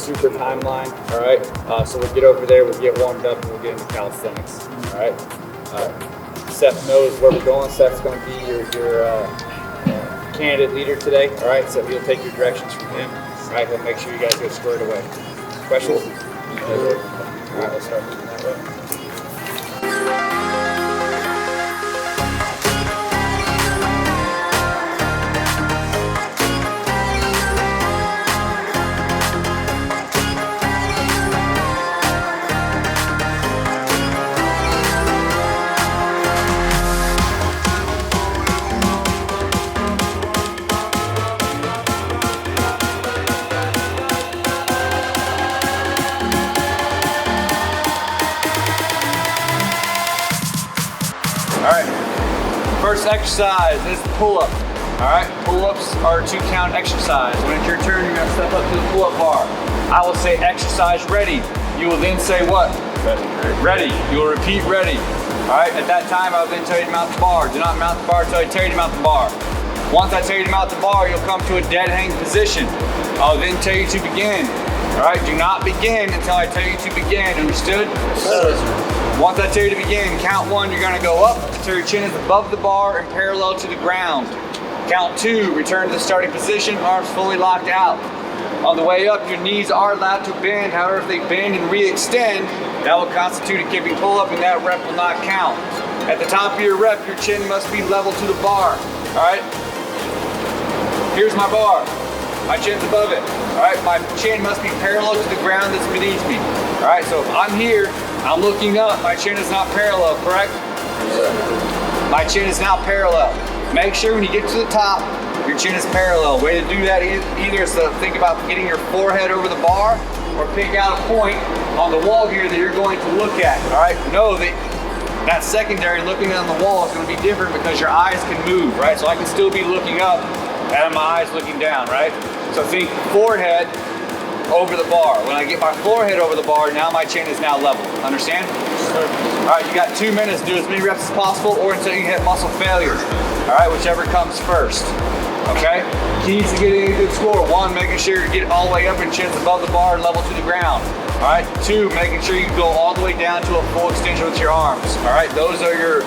super timeline, all right? So we'll get over there, we'll get warmed up, and we'll get into calisthenics, all right? Seth knows where we're going. Seth's going to be your candidate leader today, all right? So he'll take your directions from him, all right? He'll make sure you guys get squared away. Questions? All right, let's start moving that way. All right, first exercise is pull-up. All right, pull-ups are a 2-count exercise. When it's your turn, you're gonna step up to the pull-up bar. I will say exercise ready. You will then say what? Ready. Ready. You will repeat ready. All right, at that time, I will then tell you to mount the bar. Do not mount the bar until I tell you to mount the bar. Once I tell you to mount the bar, you'll come to a dead hang position. I'll then tell you to begin. All right, do not begin until I tell you to begin. Understood? Yes. Once I tell you to begin, count 1, you're gonna go up until your chin is above the bar and parallel to the ground. Count 2, return to the starting position, arms fully locked out. On the way up, your knees are allowed to bend. However, if they bend and re-extend, that will constitute a kipping pull-up and that rep will not count. At the top of your rep, your chin must be level to the bar. All right? Here's my bar. My chin's above it. All right, my chin must be parallel to the ground that's beneath me. All right, so if I'm here, I'm looking up, my chin is not parallel, correct? Yes. My chin is now parallel. Make sure when you get to the top, your chin is parallel. Way to do that either is to think about getting your forehead over the bar or pick out a point on the wall here that you're going to look at. All right, know that secondary looking on the wall is going to be different because your eyes can move, right? So I can still be looking up and my eyes looking down, right? So think forehead over the bar. When I get my forehead over the bar, now my chin is now level. Understand? Sure. All right, you got 2 minutes to do as many reps as possible or until you hit muscle failure. All right, whichever comes first. Okay? Keys to getting a good score. 1, making sure you get all the way up and chin's above the bar and level to the ground. All right? 2, making sure you go all the way down to a full extension with your arms. All right? Those are your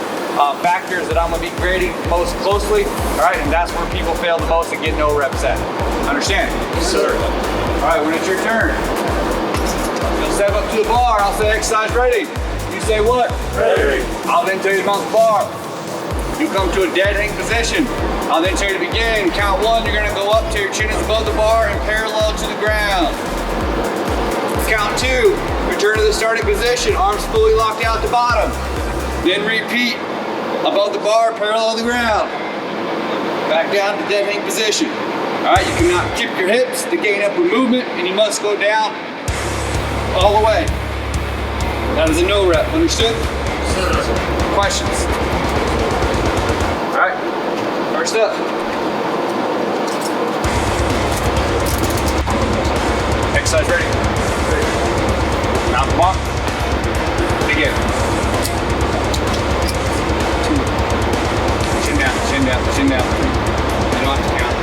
factors that I'm going to be grading most closely. All right? And that's where people fail the most and get no reps at. Understand? Yes, sir. All right, when it's your turn, you'll step up to the bar. I'll say exercise ready. You say what? Ready. I'll then tell you to mount the bar. You come to a dead hang position. I'll then tell you to begin. Count 1, you're gonna go up till your chin is above the bar and parallel to the ground. Count 2, return to the starting position, arms fully locked out to bottom. Then repeat, above the bar, parallel to the ground. Back down to dead hang position. All right, you cannot kip your hips to gain upward movement, and you must go down all the way. That is a no rep, understood? Sure. Questions? All right, first up. Exercise ready. Mount the bar. Begin. Chin down, chin down, chin down. You don't have to count.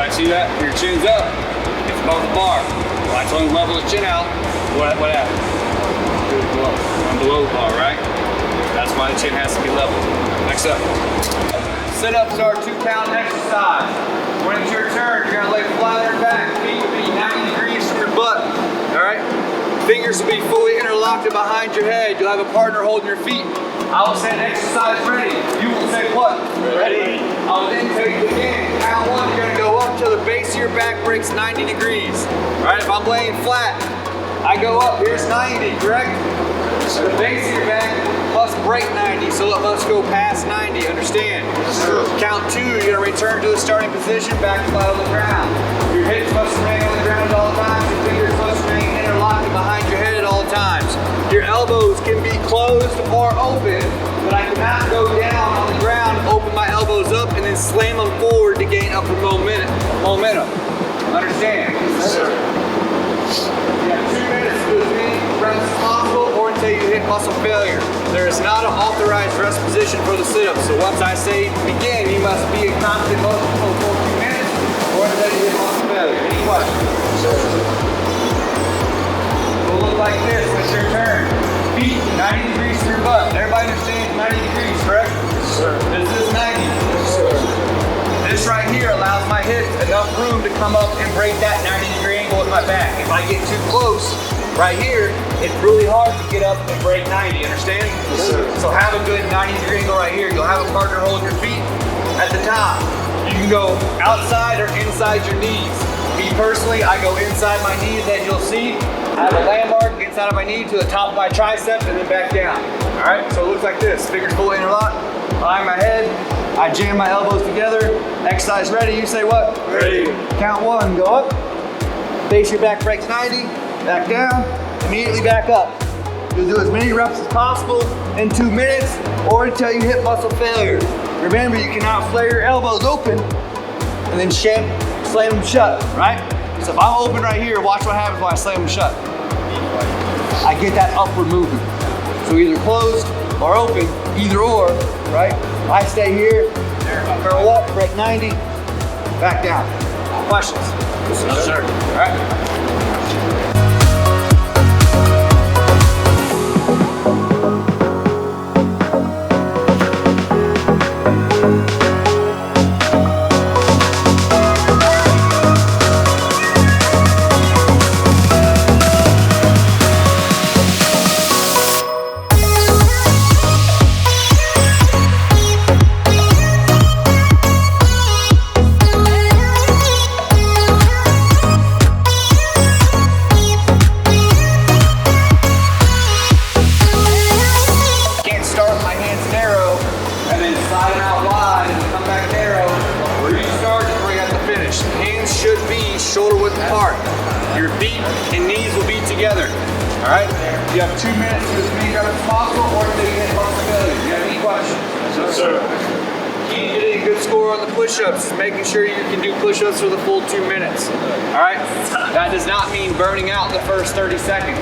Right, see that? Your chin's up. It's above the bar. Well, I told him level the chin out. What happens? I'm below the bar, right? That's why the chin has to be level. Next up. Sit-ups are 2-count exercise. When it's your turn, you're gonna lay flat on your back. Feet will be 90 degrees from your butt. All right? Fingers will be fully interlocked behind your head. You'll have a partner holding your feet. I will say exercise ready. You will say what? Ready. I will then tell you again. Count 1, you're gonna go up till the base of your back breaks 90 degrees. All right, if I'm laying flat, I go up, here's 90, correct? So the base of your back must break 90, so it must go past 90, understand? Sure. Count 2, you're gonna return to the starting position, back flat on the ground. Your hips must remain on the ground at all times, your fingers must remain interlocked behind your head at all times. Your elbows can be closed or open, but I cannot go down on the ground, open my elbows up, and then slam them forward to gain upward momentum. Understand? Yes, sir. You have 2 minutes to do as many reps as possible or until you hit muscle failure. There is not an authorized rest position for the sit-up, so once I say begin, you must be in constant motion for 2 minutes or until you hit muscle failure. Any questions? Sure. It'll look like this when it's your turn. Feet 90 degrees to your butt. Everybody understands 90 degrees, correct? Yes, sir. This is 90. Yes, sir. This right here allows my hips enough room to come up and break that 90-degree angle with my back. If I get too close right here, it's really hard to get up and break 90, understand? Yes, sir. So have a good 90-degree angle right here. You'll have a partner holding your feet at the top. You can go outside or inside your knees. Me personally, I go inside my knees, as you'll see. I have a landmark inside of my knee to the top of my tricep and then back down. All right, so it looks like this. Fingers fully interlocked, behind my head. I jam my elbows together. Exercise ready, you say what? Ready. Count 1, go up. Base your back breaks 90, back down, immediately back up. You'll do as many reps as possible in 2 minutes or until you hit muscle failure. Remember, you cannot flare your elbows open and then slam them shut, right? So if I'm open right here, watch what happens when I slam them shut. I get that upward movement. So either closed or open, either or, right? I stay here, curl up, break 90, back down. Questions? Yes, sir. All right. Shoulder width apart. Your feet and knees will be together. All right? You have 2 minutes to do as many reps as possible or until you hit muscle failure. Do you have any questions? Yes, sir. Key to getting a good score on the push-ups is making sure you can do push-ups for the full 2 minutes. All right? That does not mean burning out the first 30 seconds.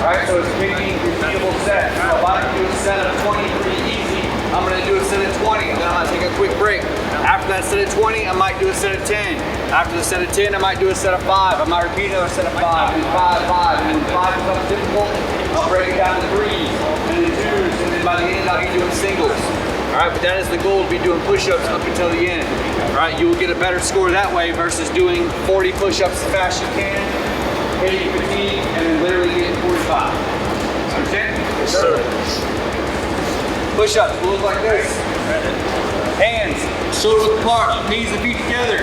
All right? So it's picking repeatable sets. So if I do a set of 20 pretty easy, I'm going to do a set of 20, and then I'm going to take a quick break. After that set of 20, I might do a set of 10. After the set of 10, I might do a set of 5. I might repeat another set of 5, and 5, 5. And when 5 becomes difficult, I'll break it down to 3s, and then 2s, and then by the end, I'll be doing singles. All right, but that is the goal, to be doing push-ups up until the end. All right, you will get a better score that way versus doing 40 push-ups as fast as you can, hitting fatigue, and then literally getting 45. Understand? Yes, sir. Push-ups will look like this. Hands, shoulder width apart, knees and feet together.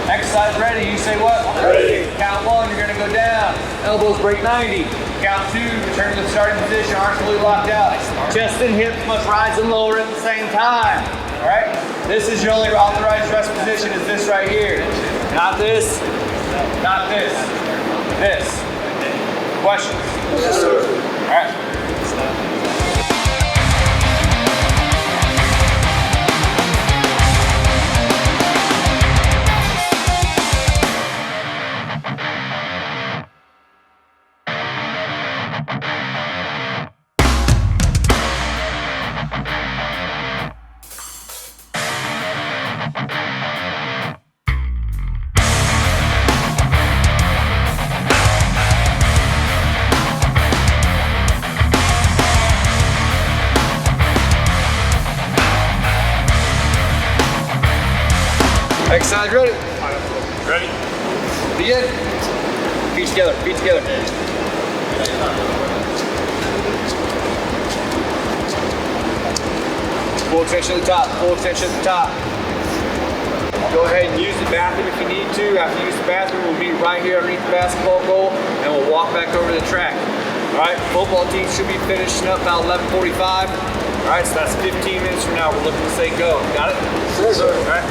Exercise ready, you say what? Ready. Count 1, you're gonna go down. Elbows break 90. Count 2, return to the starting position, arms fully locked out. Chest and hips must rise and lower at the same time. All right? This is your only authorized rest position, is this right here. Not this, not this, this. Questions? Yes, sir. All right. Exercise ready. Ready? Begin. Feet together, feet together. Full extension at the top, full extension at the top. Go ahead and use the bathroom if you need to. After you use the bathroom, we'll meet right here underneath the basketball goal and we'll walk back over to the track. All right, football team should be finishing up about 11:45. All right, so that's 15 minutes from now. We're looking to say go. Got it? Sure, sir. All right.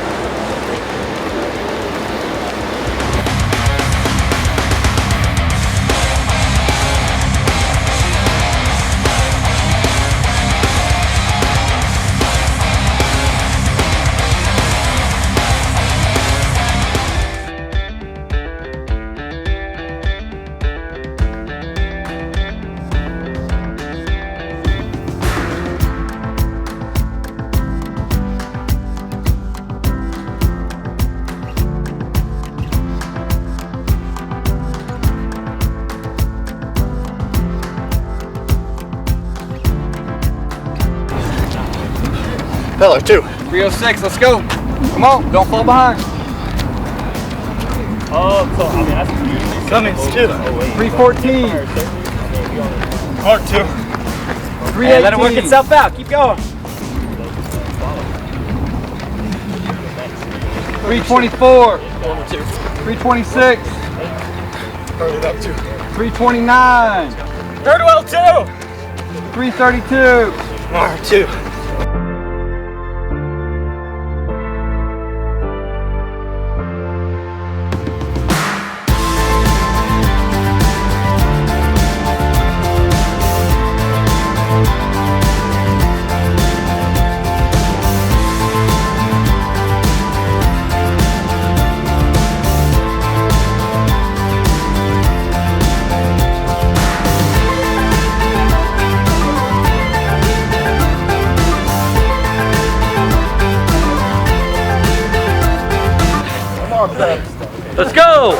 Pillar 2. 306, let's go. Come on, don't fall behind. Oh, so I mean that's Cummins 2. 314. Clark 2. 318. Hey, let it work itself out. Keep going. 324. 326. Hurry it up 2. 329. Third well 2. 332. Mar 2. Let's go.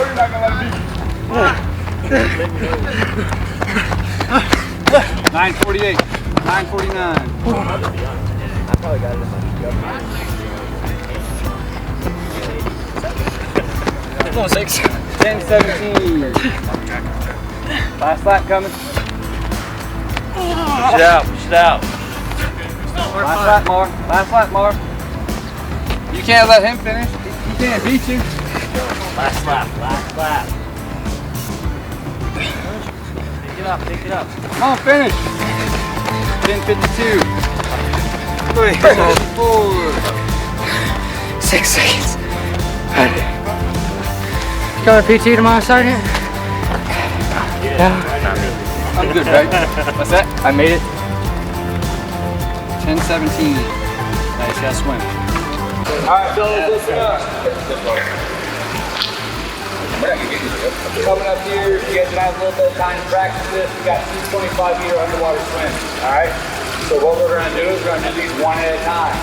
948. 949. No, 6. 1017. Last lap coming. Push it out. Push it out. Last lap, Mar. Last lap, Mar. You can't let him finish. He can't beat you. Last lap. Last lap. Pick it up. Pick it up. Come on, finish. 1052. 1054. 6 seconds. Going to PT tomorrow, Sergeant? Yeah. I'm good, right? What's that? I made it. 1017. Nice, gotta swim. Alright, fellas, listen up. Coming up here, you guys are gonna have a little bit of time to practice this. We got 2 25-meter underwater swims. Alright? So what we're gonna do is we're gonna do these one at a time.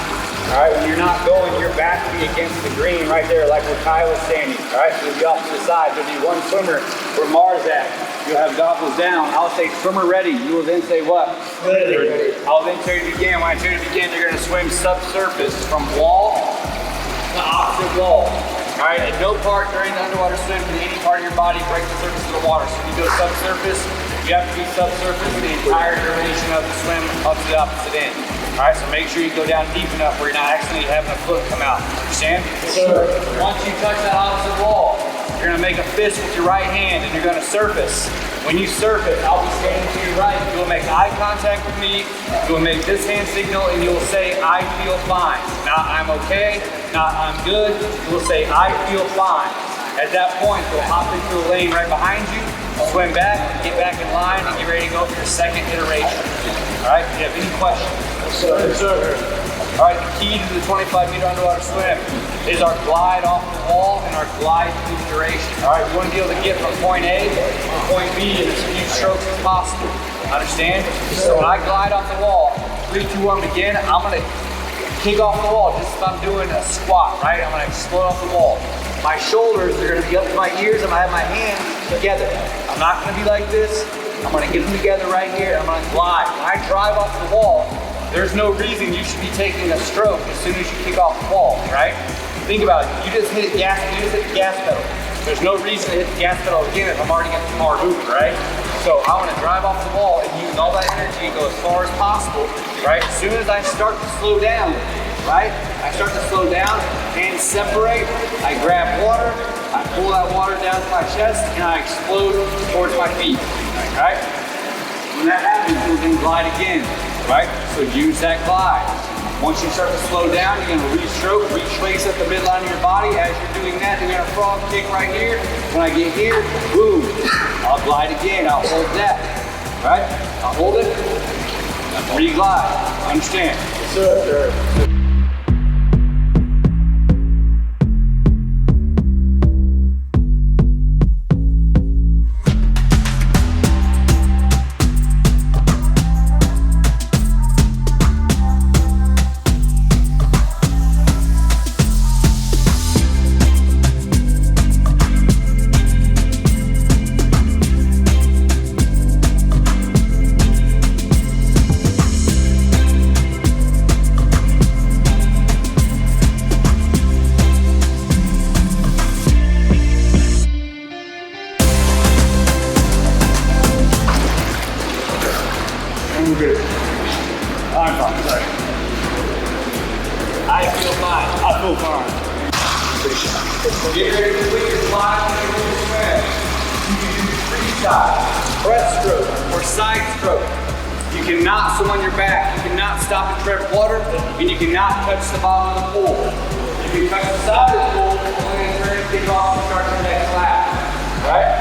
Alright, when you're not going, your back will be against the green right there, like where Kyle was standing. Alright, so you'll be off to the side. There'll be one swimmer where Mars at. You'll have goggles down. I'll say swimmer ready. You will then say what? Ready. I'll then tell you to begin. When I tell you to begin, you're going to swim subsurface from wall to opposite wall. All right, at no part during the underwater swim can any part of your body break the surface of the water. So when you go subsurface, you have to be subsurface for the entire duration of the swim up to the opposite end. All right, so make sure you go down deep enough where you're not accidentally having a foot come out. Understand? Sure. Once you touch that opposite wall, you're gonna make a fist with your right hand and you're gonna surface. When you surface, I'll be standing to your right. You will make eye contact with me. You will make this hand signal and you will say, I feel fine. Not I'm okay, not I'm good. You will say, I feel fine. At that point, you'll hop into a lane right behind you, swim back, get back in line, and get ready to go for your second iteration. All right, do you have any questions? Yes, sir. All right, the key to the 25-meter underwater swim is our glide off the wall and our glide through the duration. All right, we want to be able to get from point A to point B in as few strokes as possible. Understand? So when I glide off the wall, 3, 2, 1, begin, I'm going to kick off the wall just as if I'm doing a squat, right? I'm going to explode off the wall. My shoulders are going to be up to my ears. I'm going to have my hands together. I'm not going to be like this. I'm going to get them together right here. I'm going to glide. When I drive off the wall, there's no reason you should be taking a stroke as soon as you kick off the wall, right? Think about it. You just hit the gas pedal. There's no reason to hit the gas pedal again if I'm already getting the car moving, right? So I want to drive off the ball and use all that energy and go as far as possible, right? As soon as I start to slow down, right? I start to slow down and separate. I grab water, I pull that water down to my chest, and I explode towards my feet, right? When that happens, we'll then glide again, right? So use that glide. Once you start to slow down, you're gonna re-stroke, retrace at the midline of your body. As you're doing that, you're gonna frog kick right here. When I get here, boom, I'll glide again, I'll hold that, right? I'll hold it, re-glide, understand? Yes, sir. I'm good. I'm fine, sorry. I feel fine. I feel fine. Get ready to complete your glide and your swim. You can do freestyle, breaststroke, or side stroke. You cannot swim on your back. You cannot stop and tread water, and you cannot touch the bottom of the pool. You can touch the side of the pool, only to turn and kick off and start your next lap. Right?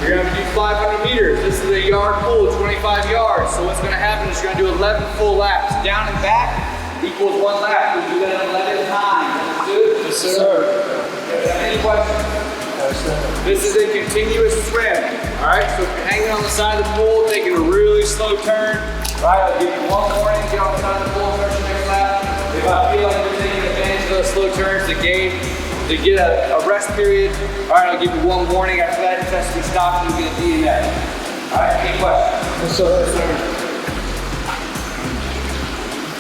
You're going to do 500 meters. This is a yard pool, 25 yards. So what's going to happen is you're going to do 11 full laps. Down and back equals 1 lap. You'll do that 11 times. Understood? Yes, sir. Any questions? No, sir. This is a continuous swim. All right? So if you're hanging on the side of the pool, taking a really slow turn, right? I'll give you one warning, get on the side of the pool, start your next lap. If I feel like you're taking advantage of those slow turns to get a rest period, all right, I'll give you one warning. After that, the test will be stopped and you get a DNF. All right, any questions? Yes, sir.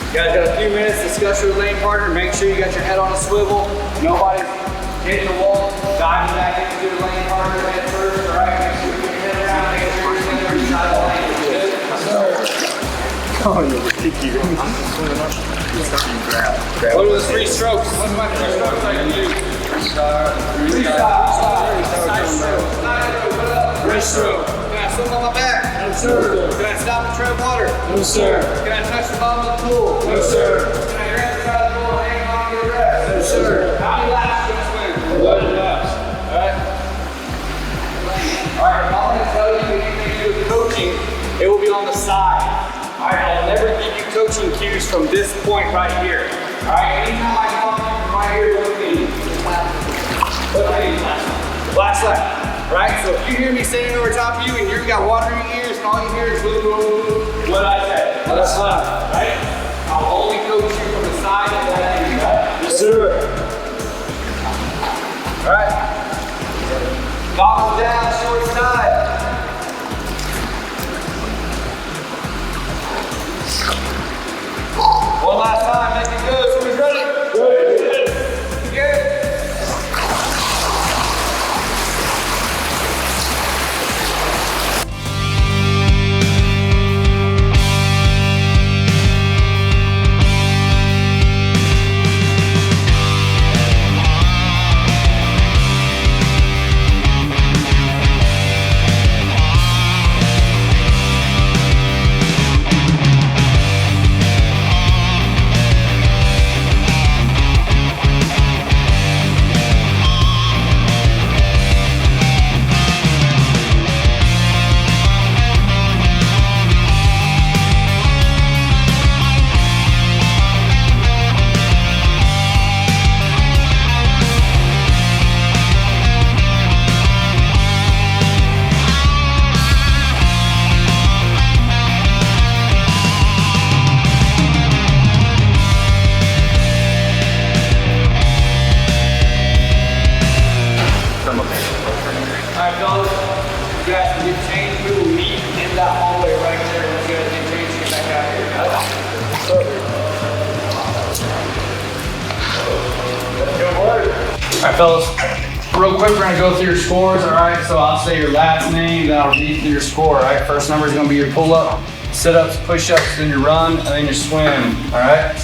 You guys got a few minutes to discuss your lane partner. Make sure you got your head on a swivel. Nobody's hitting the wall, diving back into your lane partner head first. All right, make sure you get your head around, make sure you're on every side of the lane. Good? Oh, you're ridiculous. What are the 3 strokes? What are my 3 strokes I can do? Breaststroke. Can I swim on my back? No, sir. Can I stop and tread water? No, sir. Can I touch the bottom of the pool? No, sir. Can I grab the side of the pool and hang on to the rest? No, sir. How many laps can I swim? 11 laps. Alright? Alright, I'm going to tell you anything to do with coaching, it will be on the side. Alright, I'll never give you coaching cues from this point right here. Alright, anytime I come from right here, look at me. Look at me. Last lap. Right? So if you hear me standing over top of you and you've got water in your ears and all you hear is boo, boo, boo, what I say. Last lap. Right? I'll only coach you from the side of that end. Yes, sir. Alright? Goggles down, short side. One last time, make it good. Who's ready? Good. Good. Alright, fellas, you guys can get changed. We will meet in that hallway right there. Once you guys get changed, get back out here. Good work. right, fellas, real quick, we're gonna go through your scores, all right? So I'll say your last name, then I'll read through your score, all right? First number is gonna be your pull-up, sit-ups, push-ups, then your run, and then your swim, all right?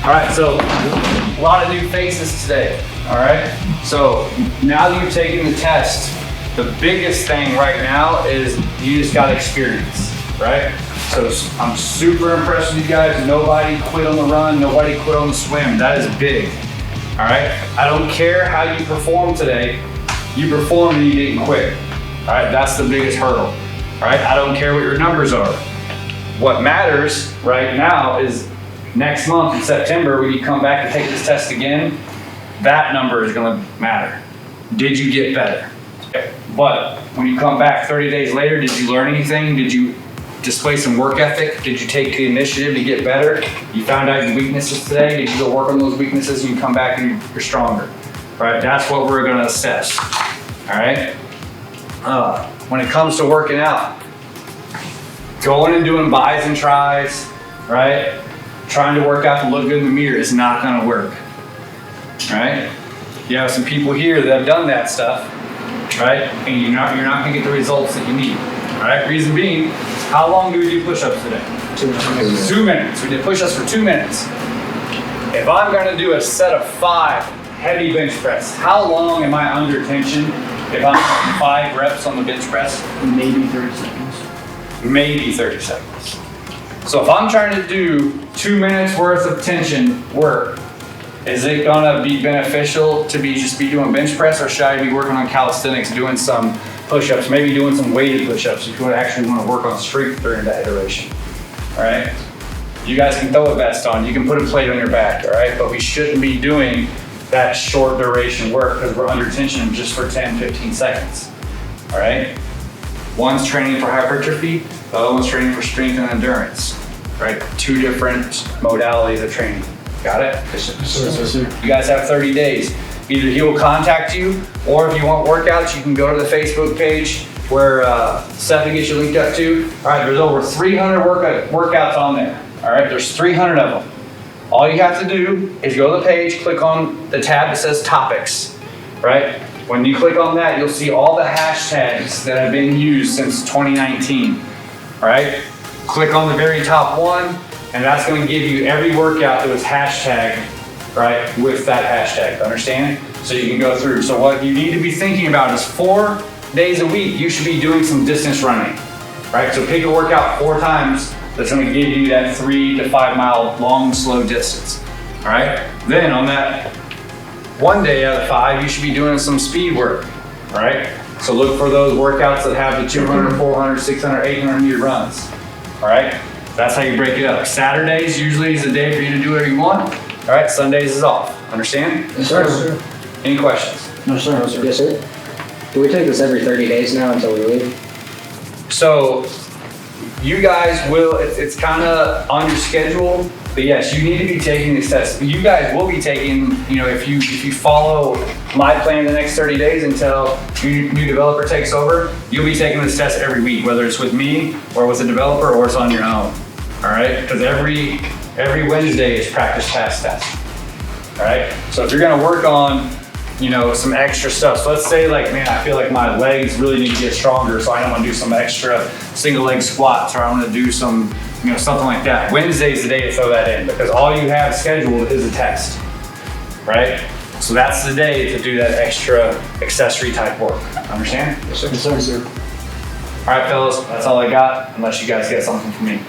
All right, so a lot of new faces today, all right? So now that you've taken the test, the biggest thing right now is you just got experience, right? So I'm super impressed with you guys. Nobody quit on the run, nobody quit on the swim. That is big, all right? I don't care how you perform today, you performed and you didn't quit, all right? That's the biggest hurdle, all right? I don't care what your numbers are. What matters right now is next month in September, when you come back and take this test again, that number is gonna matter. Did you get better? But when you come back 30 days later, did you learn anything? Did you display some work ethic? Did you take the initiative to get better? You found out your weaknesses today. Did you go work on those weaknesses and you come back and you're stronger? All right, that's what we're gonna assess. All right. When it comes to working out, going and doing buys and tries, right? Trying to work out to look good in the mirror is not gonna work, right? You have some people here that have done that stuff, right? And you're not gonna get the results that you need, all right? Reason being, how long do we do push-ups today? 2 minutes. We did push-ups for 2 minutes. If I'm gonna do a set of 5 heavy bench press, how long am I under tension if I'm doing 5 reps on the bench press? Maybe 30 seconds. Maybe 30 seconds. So if I'm trying to do 2 minutes worth of tension work, is it gonna be beneficial to just be doing bench press, or should I be working on calisthenics, doing some push-ups, maybe doing some weighted push-ups if you actually want to work on strength during that iteration? All right? You guys can throw a vest on, you can put a plate on your back, all right? But we shouldn't be doing that short duration work because we're under tension just for 10, 15 seconds, all right? One's training for hypertrophy, the other one's training for strength and endurance, right? 2 different modalities of training. Got it? You guys have 30 days. Either he will contact you, or if you want workouts, you can go to the Facebook page where Seth will get you linked up to. All right, there's over 300 workouts on there. All right, there's 300 of them. All you have to do is go to the page, click on the tab that says topics, right? When you click on that, you'll see all the hashtags that have been used since 2019, all right? Click on the very top one, and that's gonna give you every workout that was hashtagged, right, with that hashtag, understand? So you can go through. So what you need to be thinking about is 4 days a week, you should be doing some distance running, right? So pick a workout 4 times that's gonna give you that 3 to 5 mile long, slow distance, all right? Then on that 1 day out of 5, you should be doing some speed work, all right? So look for those workouts that have the 200, 400, 600, 800 meter runs, all right? That's how you break it up. Saturdays usually is a day for you to do whatever you want. All right, Sundays is off. Understand? Yes, sir. Any questions? No, sir. No, sir. Yes, sir. Do we take this every 30 days now until we leave? So you guys will, it's kind of on your schedule, but yes, you need to be taking these tests. You guys will be taking, you know, if you follow my plan the next 30 days until your new developer takes over, you'll be taking this test every week, whether it's with me or with a developer or it's on your own. All right, because every Wednesday is practice pass test. All right, so if you're gonna work on, you know, some extra stuff. So let's say like, man, I feel like my legs really need to get stronger, so I don't want to do some extra single leg squats, or I want to do some, you know, something like that. Wednesday's the day to throw that in, because all you have scheduled is a test, right? So that's the day to do that extra accessory type work. Understand? Yes, sir. Yes, sir. All right, fellas, that's all I got, unless you guys get something from me.